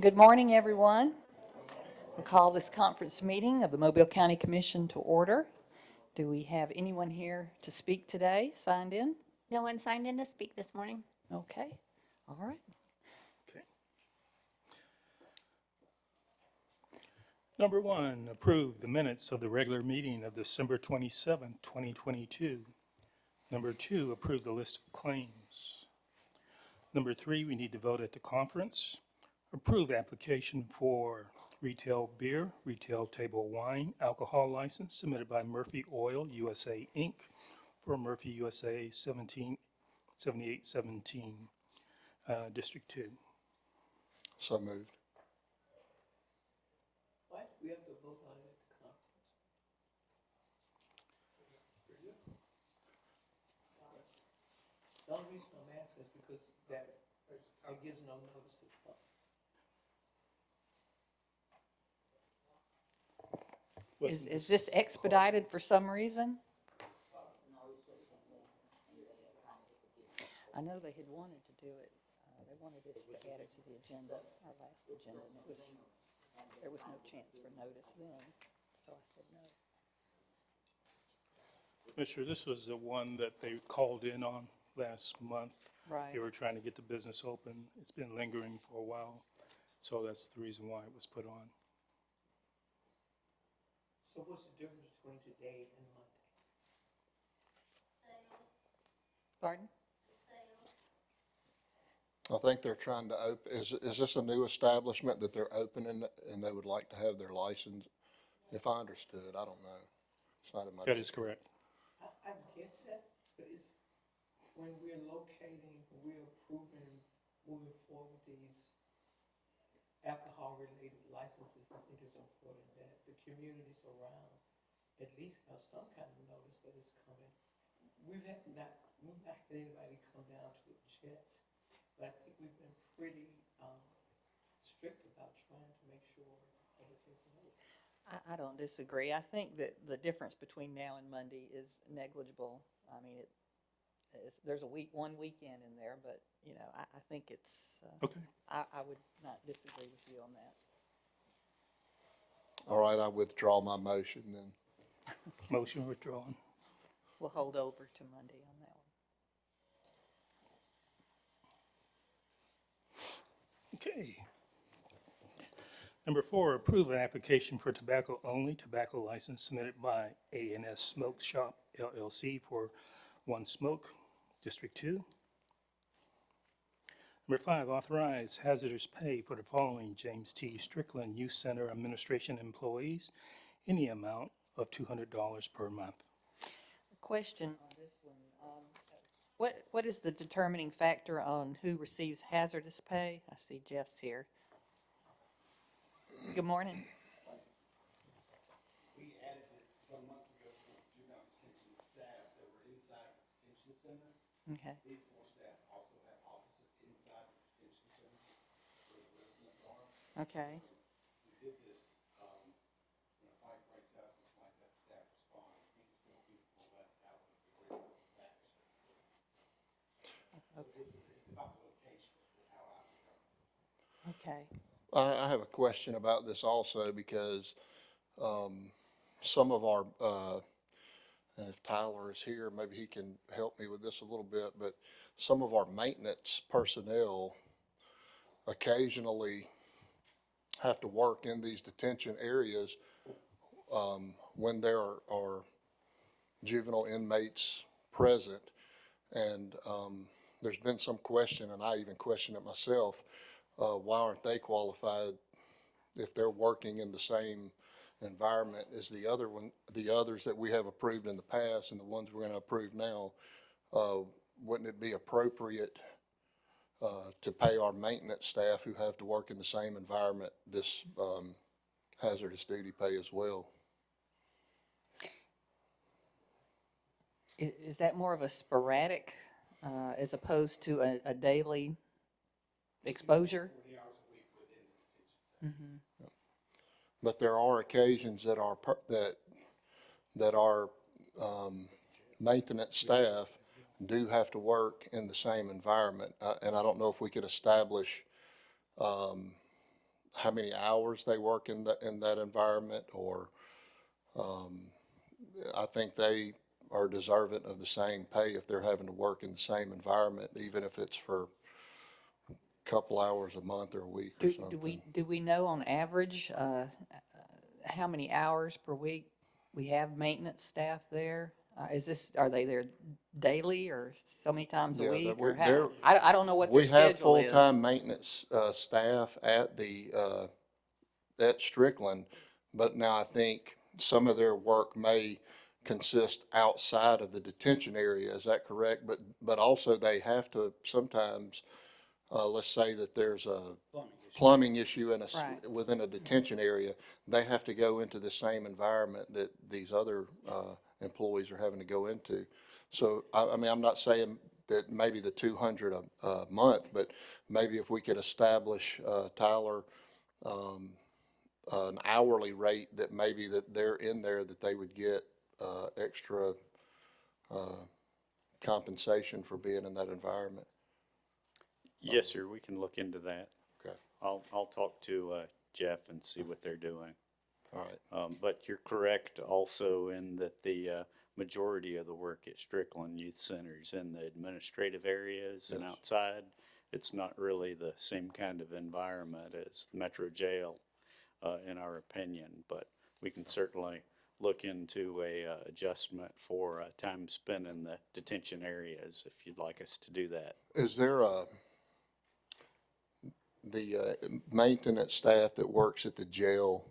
Good morning, everyone. We'll call this conference meeting of the Mobile County Commission to order. Do we have anyone here to speak today, signed in? No one signed in to speak this morning. Okay, all right. Okay. Number one, approve the minutes of the regular meeting of December 27th, 2022. Number two, approve the list of claims. Number three, we need to vote at the conference. Approve application for retail beer, retail table wine, alcohol license submitted by Murphy Oil USA Inc. for Murphy USA 7817, District 2. So moved. Why do we have to vote on it at the conference? The only reason I'm asking is because it gives no notice to the public. Is this expedited for some reason? I know they had wanted to do it. They wanted us to add it to the agenda, our last agenda, and there was no chance for notice then, so I said no. Commissioner, this was the one that they called in on last month. Right. They were trying to get the business open. It's been lingering for a while, so that's the reason why it was put on. So what's the difference between today and Monday? Pardon? I think they're trying to is this a new establishment that they're opening and they would like to have their license? If I understood, I don't know. It's not in my. That is correct. I get that, but it's when we're locating, we're approving, moving forward with these alcohol-related licenses, I think it's important that the communities around at least have some kind of notice that it's coming. We've not had anybody come down to object, but I think we've been pretty strict about trying to make sure everything's in order. I don't disagree. I think that the difference between now and Monday is negligible. I mean, there's one weekend in there, but, you know, I think it's, Okay. I would not disagree with you on that. All right, I withdraw my motion then. Motion withdrawn. We'll hold over to Monday on that one. Okay. Number four, approve an application for tobacco-only tobacco license submitted by A&S Smoke Shop LLC for One Smoke, District 2. Number five, authorize hazardous pay for the following James T. Strickland Youth Center Administration employees in the amount of $200 per month. Question on this one. What is the determining factor on who receives hazardous pay? I see Jeff's here. Good morning. We added it some months ago for juvenile detention staff that were inside the detention center. Okay. These four staff also have offices inside the detention center where the residents are. Okay. We did this, when a fight breaks out, something like that, staff respond. These four people were left out of the regular batch. So it's about the location is how I determine it. Okay. I have a question about this also because some of our, and if Tyler is here, maybe he can help me with this a little bit, but some of our maintenance personnel occasionally have to work in these detention areas when there are juvenile inmates present. And there's been some question, and I even question it myself, why aren't they qualified if they're working in the same environment as the others that we have approved in the past and the ones we're going to approve now? Wouldn't it be appropriate to pay our maintenance staff who have to work in the same environment this hazardous duty pay as well? Is that more of a sporadic as opposed to a daily exposure? 40 hours a week within the detention center. But there are occasions that our maintenance staff do have to work in the same environment. And I don't know if we could establish how many hours they work in that environment, or, I think they are deserving of the same pay if they're having to work in the same environment, even if it's for a couple hours a month or a week or something. Do we know on average, how many hours per week we have maintenance staff there? Are they there daily or so many times a Yeah, week, they're- or they're- how? I don't know what their We have schedule is. full-time maintenance, staff at Strickland, but now I think some of their work may consist outside of the detention area. Is that correct? But also they have to sometimes, let's say that there's a plumbing issue Right. within a detention area, they have to go into the same environment that these other, employees are having to go into. So, I mean, I'm not saying that maybe the 200 a month, but maybe if we could establish, Tyler, an hourly rate that maybe that they're in there, that they would get, extra, compensation for being in that environment. Yes, sir, we can look into that. Okay, I'll talk to Jeff and see what they're doing. all right. But you're correct also in that the majority of the work at Strickland Youth Center is in the administrative areas and Yes. outside. It's not really the same kind of environment as Metro Jail, in our opinion, but we can certainly look into a adjustment for time spent in the detention areas if you'd like us to do that. Is there the maintenance staff that works at the jail,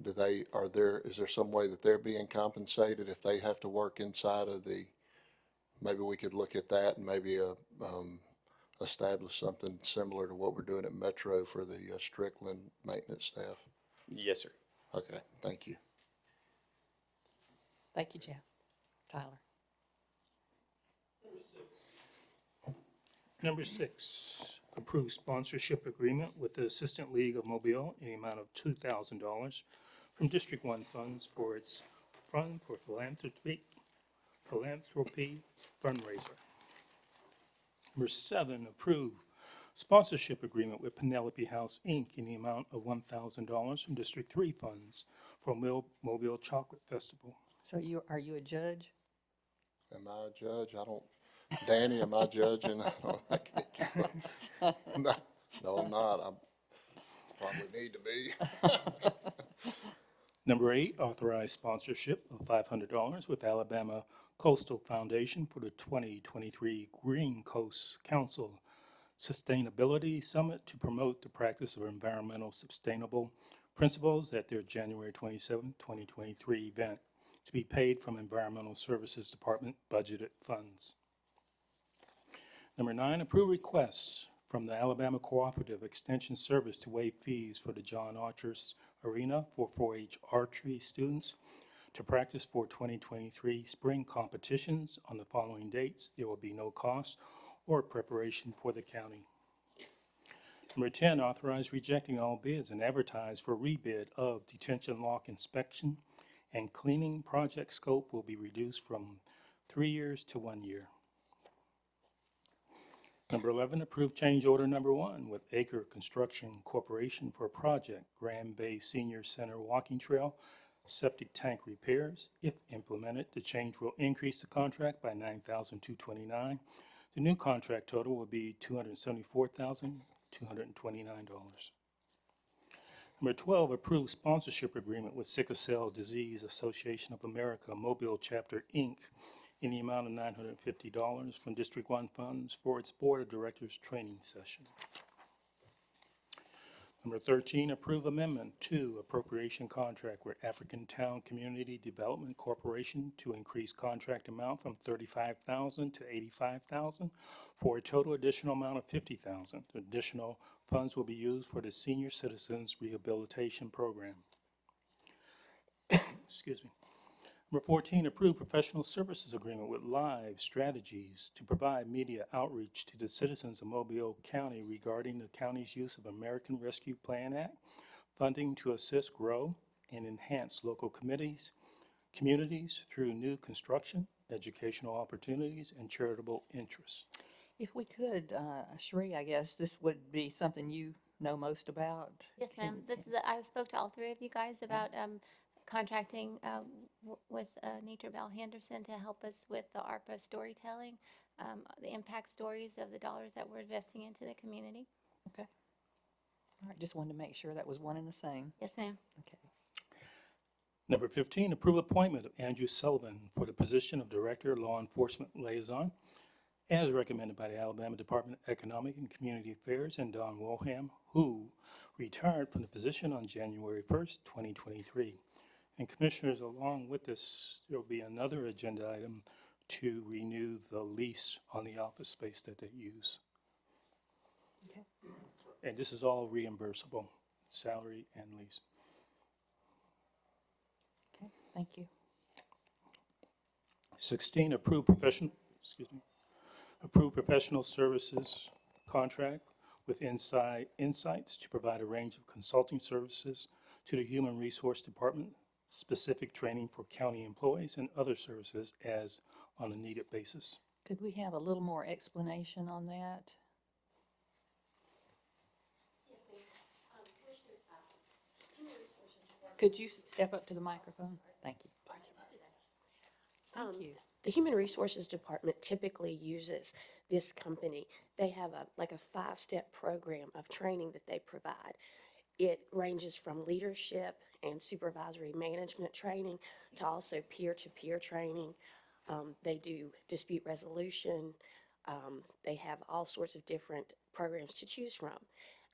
is there some way that they're being compensated if they have to work inside of maybe we could look at that and maybe, establish something similar to what we're doing at Metro for the Strickland maintenance staff? Yes, sir. Okay, thank you. Thank you, Jeff. Tyler? Number 6, approve sponsorship agreement with the Assistant League of Mobile in the amount of $2,000 from District 1 funds for its Fund for Philanthropy fundraiser. Number 7, approve sponsorship agreement with Penelope House, Inc. in the amount of $1,000 from District 3 funds for Mobile Chocolate Festival. So are you a judge? Am I a judge? Danny, am I judging? I can't keep up. No, I'm not. I probably need to be. Number 8, authorize sponsorship of $500 with Alabama Coastal Foundation for the 2023 Green Coast Council Sustainability Summit to promote the practice of environmental sustainable principles at their January 27, 2023 event, to be paid from Environmental Services Department budgeted funds. Number 9, approve requests from the Alabama Cooperative Extension Service to waive fees for the John Archer's Arena for 4-H archery students to practice for 2023 spring competitions on the following dates. There will be no cost or preparation for the county. Number 10, authorize rejecting all bids and advertise for rebid of detention lock inspection and cleaning project scope will be reduced from 3 years to 1 year. Number 11, approve change order number 1 with Acre Construction Corporation for project Grand Bay Senior Center Walking Trail septic tank repairs. If implemented, the change will increase the contract by $9,229. The new contract total will be $274,229. Number 12, approve sponsorship agreement with Sickle Cell Disease Association of America Mobile Chapter, Inc. in the amount of $950 from District 1 funds for its Board of Directors training session. Number 13, approve amendment to appropriation contract with African Town Community Development Corporation to increase contract amount from $35,000 to $85,000 for a total additional amount of $50,000. Additional funds will be used for the Senior Citizens Rehabilitation Program. Excuse me. Number 14, approve professional services agreement with Live Strategies to provide media outreach to the citizens of Mobile County regarding the county's use of American Rescue Plan Act funding to assist, grow, and enhance local communities through new construction, educational opportunities, and charitable interests. If we could, Sheree, I guess this would be something you know most about? Yes, Can- ma'am. This is, I spoke to all three of you guys about contracting with Nature Val Henderson to help us with the ARPA storytelling, the impact stories of the dollars that we're investing into the community. Okay. All right, just wanted to make sure that was one and the same. Yes, ma'am. Okay. Number 15, approve appointment of Andrew Sullivan for the position of Director, Law Enforcement Liaison, as recommended by the Alabama Department of Economic and Community Affairs, and Don Wilhelm, who retired from the position on January 1st, 2023. And Commissioners, along with this, there will be another agenda item to renew the lease on the office space that they use. Okay. And this is all reimbursable, salary and lease. Okay, thank you. 16, approve professional services contract with Insights to provide a range of consulting services to the Human Resource Department, specific training for county employees and other services as on a needed basis. Could we have a little more explanation on that? Could you step up to the microphone? Thank you. Thank you. The Human Resources Department typically uses this company. They have like a 5-step program of training that they provide. It ranges from leadership and supervisory management training to also peer-to-peer training. They do dispute resolution. They have all sorts of different programs to choose from.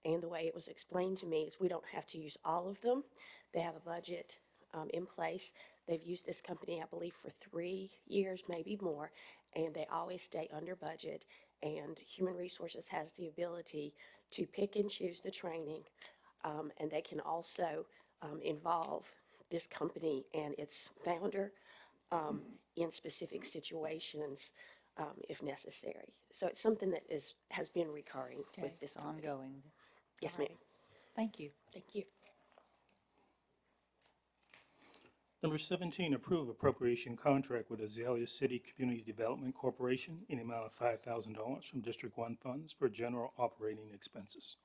And the way it was explained to me is we don't have to use all of them. They have a budget in place. They've used this company, I believe, for 3 years, maybe more, and they always stay under budget. And Human Resources has the ability to pick and choose the training, and they can also involve this company and its founder in specific situations if necessary. So it's something that has been recurring Okay, with this company. ongoing. Yes, All ma'am. right. Thank you. Thank you. Number 17, approve appropriation contract with Azalea City Community Development Corporation in the amount of $5,000 from District 1 funds for general operating expenses.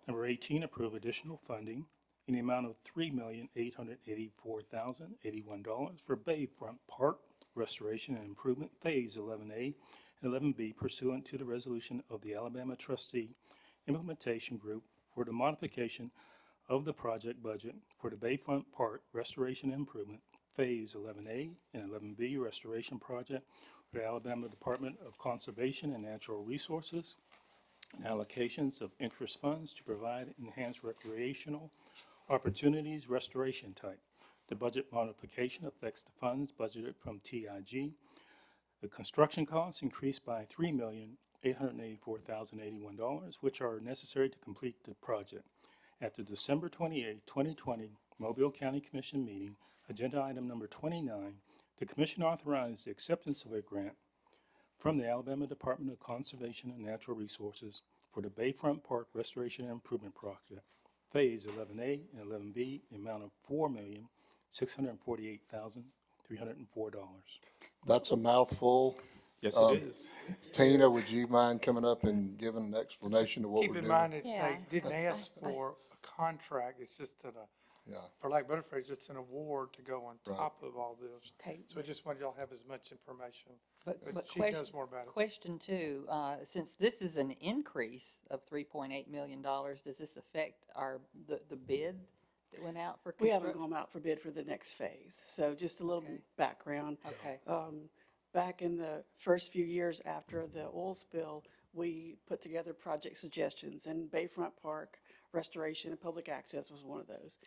Number 18, approve additional funding in the amount of $3,884,081 for Bayfront Park Restoration and Improvement Phase 11A and 11B pursuant to the resolution of the Alabama Trustee Implementation Group for the modification of the project budget for the Bayfront Park Restoration and Improvement Phase 11A and 11B Restoration Project for the Alabama Department of Conservation and Natural Resources, and allocations of interest funds to provide enhanced recreational opportunities restoration type. The budget modification affects the funds budgeted from TIG. The construction costs increased by $3,884,081, which are necessary to complete the project. At the December 28, 2020 Mobile County Commission meeting, agenda item number 29, the commission authorized the acceptance of a grant from the Alabama Department of Conservation and Natural Resources for the Bayfront Park Restoration and Improvement Project, Phase 11A and 11B, the amount of $4,648,304. That's a mouthful. Yes, Um, it is. Tina, would you mind coming up and giving an explanation of what Keep we're in doing? mind that Yeah. they didn't ask for a contract, it's just Yeah, for lack of better phrase, it's an award to go on Right. top of all this. Okay. So I just wanted y'all to have as much information, But but she question- knows more about it. Question two, since this is an increase of $3.8 million, does this affect the bid that went out for We haven't construction? gone out for bid for the next phase. So just a little Okay. background. Okay, Back in the first few years after the oil spill, we put together project suggestions, and Bayfront Park restoration and public access was one of those.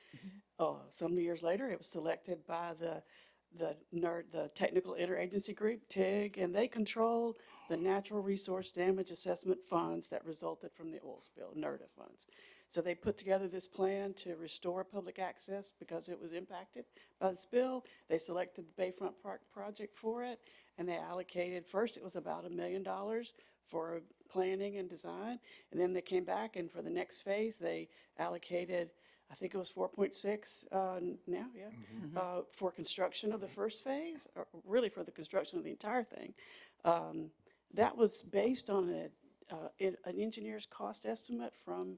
Some years later, it was selected by the Technical Interagency Group, TIG, and they control the Natural Resource Damage Assessment funds that resulted from the oil spill, NERDA funds. So they put together this plan to restore public access because it was impacted by the spill. They selected the Bayfront Park project for it, and they allocated, first it was about $1 million for planning and design, and then they came back, and for the next phase, they allocated, I think it was 4.6 now, yeah, for construction of the first phase, or really for the construction of the entire thing. That was based on an engineer's cost estimate from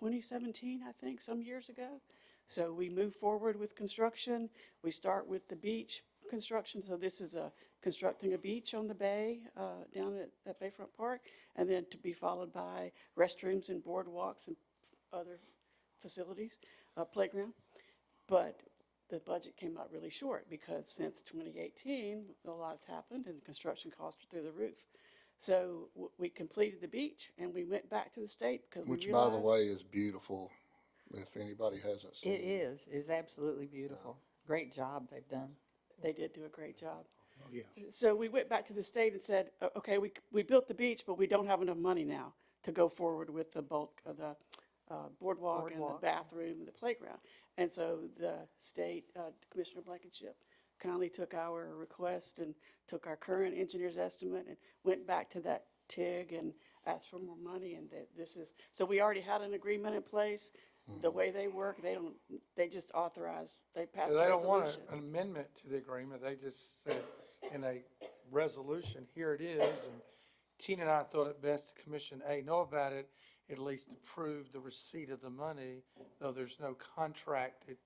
2017, I think, some years ago. So we move forward with construction. We start with the beach construction. So this is constructing a beach on the bay down at Bayfront Park, and then to be followed by restrooms and boardwalks and other facilities, playground. But the budget came out really short because since 2018, a lot's happened and the construction costs are through the roof. So we completed the beach and we went back to the state because we Which, by the realized. way, is beautiful, if anybody hasn't seen It is absolutely beautiful. Great job they've done. They did do a great job. Oh, yeah. So we went back to the state and said, okay, we built the beach, but we don't have enough money now to go forward with the bulk of the boardwalk and the Boardwalk. bathroom and the playground. And so the state, Commissioner Blankenship kindly took our request and took our current engineer's estimate and went back to that TIG and asked for more money. And so we already had an agreement in place. The way they work, they just authorize, they pass They the don't want resolution. an amendment to the agreement, they just said in a resolution, here it is. And Tina and I thought it best to Commission A know about it, at least approve the receipt of the money, though there's no contract, it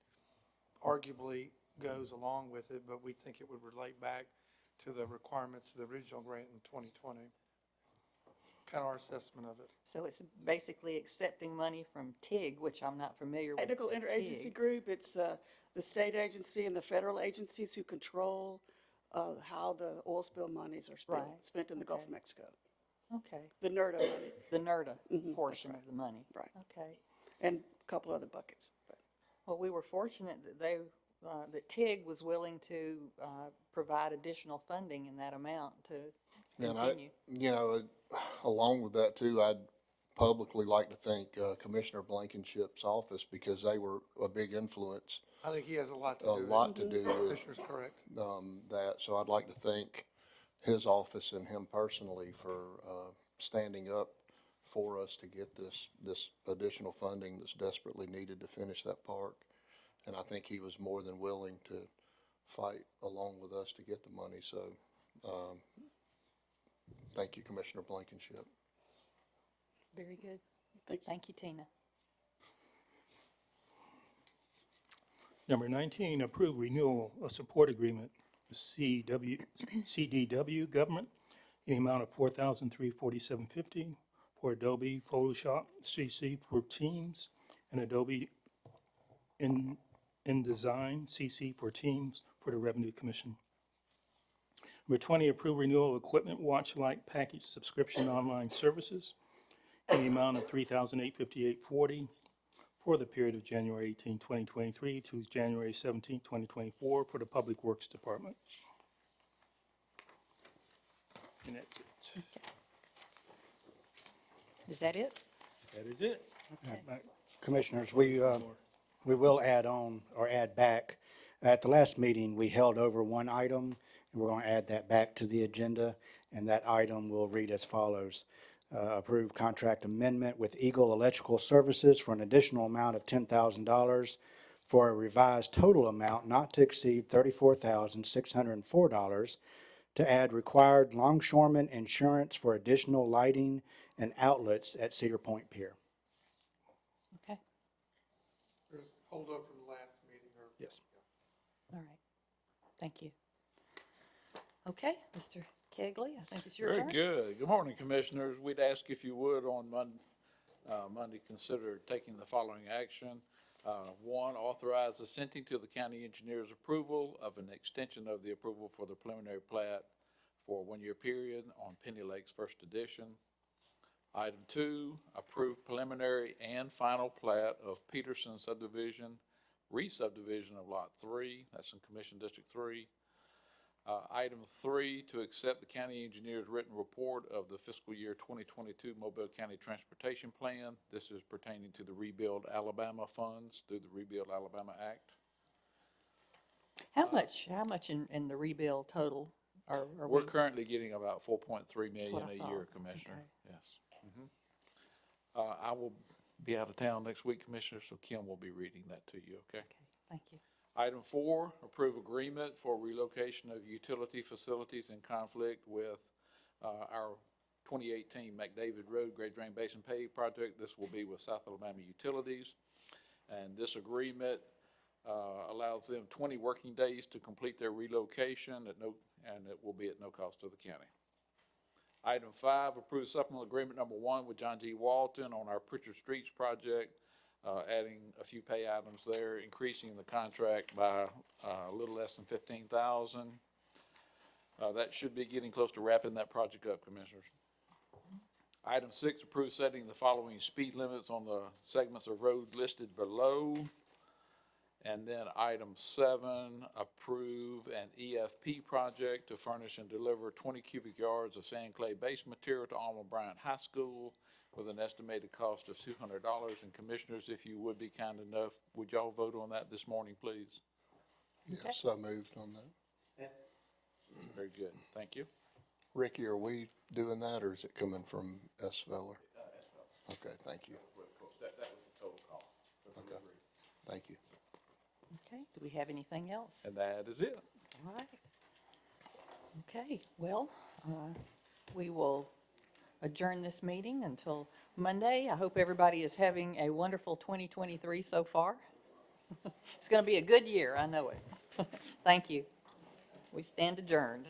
arguably goes along with it, but we think it would relate back to the requirements of the original grant in 2020. Kind of our assessment of it. So it's basically accepting money from TIG, which I'm not familiar with. Technical Interagency TIG. Group, it's the state agency and the federal agencies who control how the oil spill monies are Right. spent in the Gulf Okay. of Mexico. Okay, The NERDA money, the NERDA that's portion right. of the money. Right. Okay. and a couple other buckets. But Well, we were fortunate that that TIG was willing to provide additional funding in that amount to And continue. you know, along with that too, I'd publicly like to thank Commissioner Blankenship's office because they were a big influence, I think he has a lot to a do with it. lot to do with Commissioner's correct. that. So I'd like to thank his office and him personally for standing up for us to get this additional funding that's desperately needed to finish that park. And I think he was more than willing to fight along with us to get the money. So thank you, Commissioner Blankenship. Very good. thank you. Thank you, Tina. Number 19, approve renewal of support agreement with CDW Government in the amount of $4,347.50 for Adobe Photoshop CC for Teams and Adobe InDesign CC for Teams for the Revenue Commission. Number 20, approve renewal of equipment watch light package subscription online services in the amount of $3,858.40 for the period of January 18, 2023 to January 17, 2024 for the Public Works Department. And that's it. Is that it? That is it. Commissioners, we will add on or add back. At the last meeting, we held over one item, and we're going to add that back to the agenda, and that item will read as follows. Approve contract amendment with Eagle Electrical Services for an additional amount of $10,000 for a revised total amount not to exceed $34,604 to add required longshoreman insurance for additional lighting and outlets at Cedar Point Pier. Okay, There's hold up from the last meeting or. Yes. all right. Thank you. Okay, Mr. Kegley, I think it's your Very turn. good. Good morning, Commissioners. We'd ask if you would on Monday, consider taking the following action. One, authorize assenting to the county engineer's approval of an extension of the approval for the preliminary plat for a one-year period on Penny Lakes First Edition. Item two, approve preliminary and final plat of Peterson subdivision, re-subdivision of Lot 3, that's in Commission District 3. Item three, to accept the county engineer's written report of the fiscal year 2022 Mobile County Transportation Plan. This is pertaining to the Rebuild Alabama funds through the Rebuild Alabama Act. How much in the rebuild total are We're we? currently getting about 4.3 That's what million I a thought. year, Commissioner. Okay. Yes. I will be out of town next week, Commissioner, so Kim will be reading that to you, okay? Okay, thank you. Item four, approve agreement for relocation of utility facilities in conflict with our 2018 McDavid Road Great Drain Basin Pave Project. This will be with South Alabama Utilities. And this agreement allows them 20 working days to complete their relocation and it will be at no cost to the county. Item 5, approve supplemental agreement number 1 with John G. Walton on our Pritchard Streets project, adding a few pay items there, increasing the contract by a little less than $15,000. That should be getting close to wrapping that project up, Commissioners. Item 6, approve setting the following speed limits on the segments of road listed below. And then item 7, approve an EFP project to furnish and deliver 20 cubic yards of sand clay base material to Alma Bryant High School with an estimated cost of $200. And Commissioners, if you would be kind enough, would y'all vote on that this morning, please? Yes, I moved on that. Very good, thank you. Ricky, are we doing that, or is it coming from S. Veller? Okay, thank you. That was the total cost. Okay, thank you. Okay, do we have anything else? And that is it. All right. Okay, well, we will adjourn this meeting until Monday. I hope everybody is having a wonderful 2023 so far. It's going to be a good year, I know it. Thank you. We stand adjourned.